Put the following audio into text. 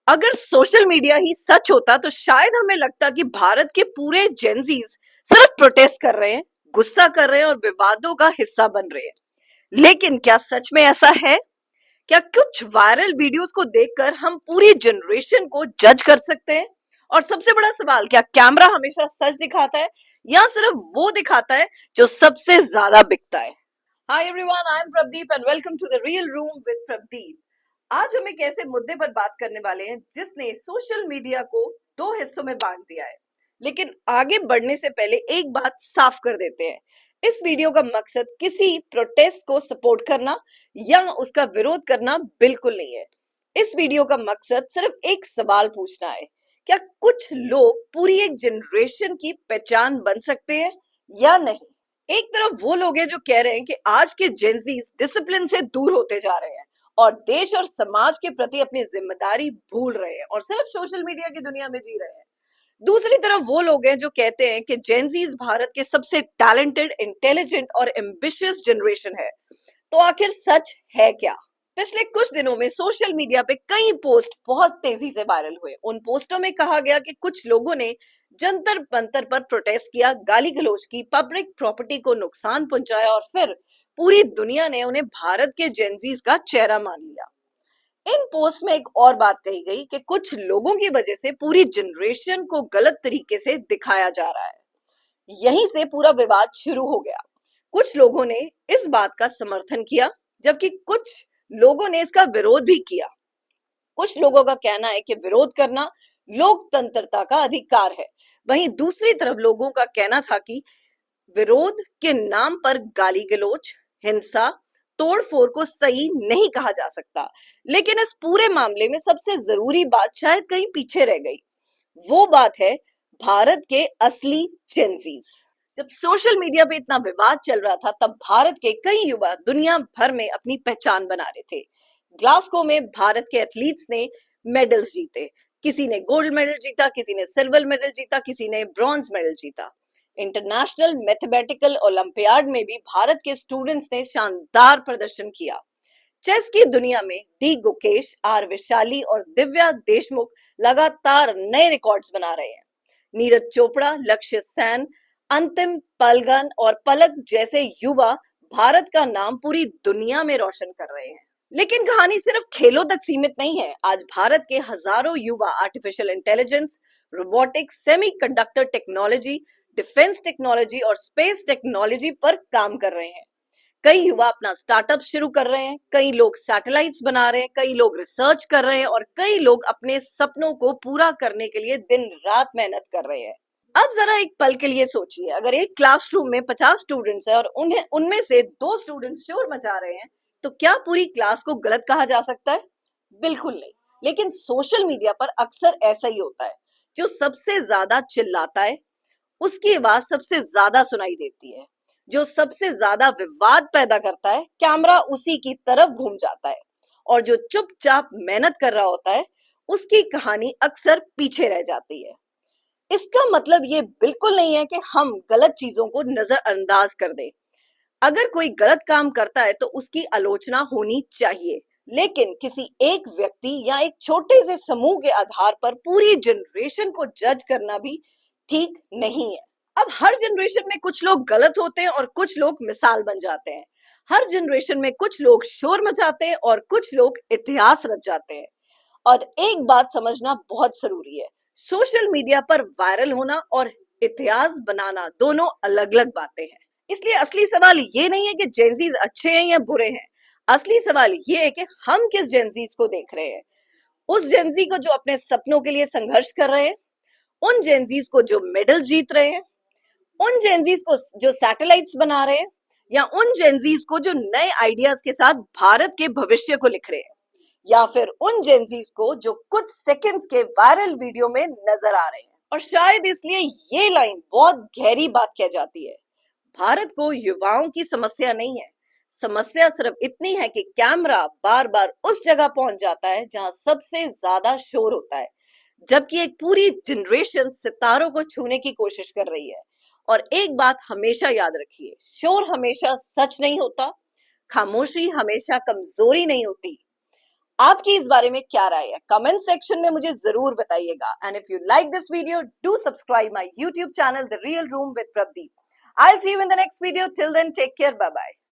अगर social media ही सच होता तो शायद हमें लगता कि भारत के पूरे जेनजीज सिर्फ प्रोटेस्ट कर रहे हैं, गुस्सा कर रहे हैं और विवादों का हिस्सा बन रहे हैं। लेकिन क्या सच में ऐसा है? क्या कुछ वायरल वीडियोस को देखकर हम पूरी जनरेशन को जज कर सकते हैं? और सबसे बड़ा सवाल, क्या कैमरा हमेशा सच दिखाता है या सिर्फ वो दिखाता है जो सबसे ज्यादा बिकता है? Hi everyone, I am Pradeep and welcome to the real room with Pradeep. आज हम एक ऐसे मुद्दे पर बात करने वाले हैं जिसने सोशल मीडिया को दो हिस्सों में बांट दिया है। लेकिन आगे बढ़ने से पहले एक बात साफ कर देते हैं। इस वीडियो का मकसद किसी प्रोटेस्ट को सपोर्ट करना या उसका विरोध करना बिल्कुल नहीं है। इस वीडियो का मकसद सिर्फ एक सवाल पूछना है, क्या कुछ लोग पूरी एक जनरेशन की पहचान बन सकते हैं या नहीं? एक तरफ वो लोग हैं जो कह रहे हैं कि आज के जेनजीज डिसिप्लिन से दूर होते जा रहे हैं और देश और समाज के प्रति अपनी जिम्मेदारी भूल रहे हैं और सिर्फ सोशल मीडिया की दुनिया में जी रहे हैं। दूसरी तरफ वो लोग हैं जो कहते हैं कि जेनजीज भारत के सबसे टैलेंटेड, इंटेलिजेंट और एम्बिशियस जनरेशन है। तो आखिर सच है क्या? पिछले कुछ दिनों में सोशल मीडिया पे कई पोस्ट बहुत तेजी से वायरल हुए। उन पोस्टों में कहा गया कि कुछ लोगों ने जंतर मंतर पर प्रोटेस्ट किया, गाली गलौज की, पब्लिक प्रॉपर्टी को नुकसान पहुंचाया और फिर पूरी दुनिया ने उन्हें भारत के जेनजीज का चेहरा मान लिया। इन पोस्ट में एक और बात कही गई कि कुछ लोगों की वजह से पूरी जनरेशन को गलत तरीके से दिखाया जा रहा है। यहीं से पूरा विवाद शुरू हो गया। कुछ लोगों ने इस बात का समर्थन किया जबकि कुछ लोगों ने इसका विरोध भी किया। कुछ लोगों का कहना है कि विरोध करना लोकतंत्रता का अधिकार है। वहीं दूसरी तरफ लोगों का कहना था कि विरोध के नाम पर गाली गलौज, हिंसा, तोड़फोड़ को सही नहीं कहा जा सकता। लेकिन इस पूरे मामले में सबसे जरूरी बात शायद कहीं पीछे रह गई। वो बात है भारत के असली जेनजीज। जब सोशल मीडिया पे इतना विवाद चल रहा था तब भारत के कई युवा दुनिया भर में अपनी पहचान बना रहे थे। ग्लासगो में भारत के एथलीट्स ने मेडल्स जीते। किसी ने गोल्ड मेडल जीता, किसी ने सिल्वर मेडल जीता, किसी ने ब्रॉन्ज मेडल जीता। इंटरनेशनल मैथमेटिकल ओलंपियाड में भी भारत के स्टूडेंट्स ने शानदार प्रदर्शन किया। चेस की दुनिया में डी गुकेश, आर विशाली और दिव्या देशमुख लगातार नए रिकॉर्ड्स बना रहे हैं। नीरज चोपड़ा, लक्ष्य सेन, अंतिम पलगन और पलक जैसे युवा भारत का नाम पूरी दुनिया में रोशन कर रहे हैं। लेकिन कहानी सिर्फ खेलों तक सीमित नहीं है। आज भारत के हजारों युवा artificial intelligence, robotics, semiconductor technology, defence technology और स्पेस टेक्नोलॉजी पर काम कर रहे हैं। कई युवा अपना स्टार्टअप शुरू कर रहे हैं, कई लोग सैटेलाइट्स बना रहे हैं, कई लोग रिसर्च कर रहे हैं और कई लोग अपने सपनों को पूरा करने के लिए दिन रात मेहनत कर रहे हैं। अब जरा एक पल के लिए सोचिए, अगर एक क्लासरूम में 50 स्टूडेंट्स है और उनमें से 2 स्टूडेंट्स शोर मचा रहे हैं, तो क्या पूरी क्लास को गलत कहा जा सकता है? बिल्कुल नहीं। लेकिन सोशल मीडिया पर अक्सर ऐसा ही होता है। जो सबसे ज्यादा चिल्लाता है उसकी आवाज सबसे ज्यादा सुनाई देती है। जो सबसे ज्यादा विवाद पैदा करता है, कैमरा उसी की तरफ घूम जाता है। और जो चुपचाप मेहनत कर रहा होता है उसकी कहानी अक्सर पीछे रह जाती है। इसका मतलब ये बिल्कुल नहीं है कि हम गलत चीजों को नजरअंदाज कर दें। अगर कोई गलत काम करता है तो उसकी आलोचना होनी चाहिए, लेकिन किसी एक व्यक्ति या एक छोटे से समूह के आधार पर पूरी जनरेशन को जज करना भी ठीक नहीं है। अब हर जनरेशन में कुछ लोग गलत होते हैं और कुछ लोग मिसाल बन जाते हैं। हर जनरेशन में कुछ लोग शोर मचाते हैं और कुछ लोग इतिहास रच जाते हैं। और एक बात समझना बहुत जरूरी है, सोशल मीडिया पर वायरल होना और इतिहास बनाना दोनों अलग अलग बातें हैं। इसलिए असली सवाल ये नहीं है कि जेनजीज अच्छे हैं या बुरे हैं। असली सवाल ये है कि हम किस जेनजीज को देख रहे हैं। उस जेनजी को जो अपने सपनों के लिए संघर्ष कर रहे हैं, उन जेनजीज को जो मेडल जीत रहे हैं, उन जेनजीज को जो सैटेलाइट्स बना रहे हैं, या उन जेनजीज को जो नए आइडियाज के साथ भारत के भविष्य को लिख रहे हैं, या फिर उन जेनजीज को जो कुछ सेकंड्स के वायरल वीडियो में नजर आ रहे हैं। और शायद इसलिए ये लाइन बहुत गहरी बात कह जाती है। भारत को युवाओं की समस्या नहीं है। समस्या सिर्फ इतनी है कि कैमरा बार बार उस जगह पहुंच जाता है जहां सबसे ज्यादा शोर होता है, जबकि एक पूरी जनरेशन सितारों को छूने की कोशिश कर रही है। और एक बात हमेशा याद रखिए, शोर हमेशा सच नहीं होता, खामोशी हमेशा कमजोरी नहीं होती। आपकी इस बारे में क्या राय है? कमेंट सेक्शन में मुझे जरूर बताइएगा। And if you like this video, do subscribe my YouTube channel the real room with Pradeep. I'll see you in the next video. Till then, take care. Bye bye.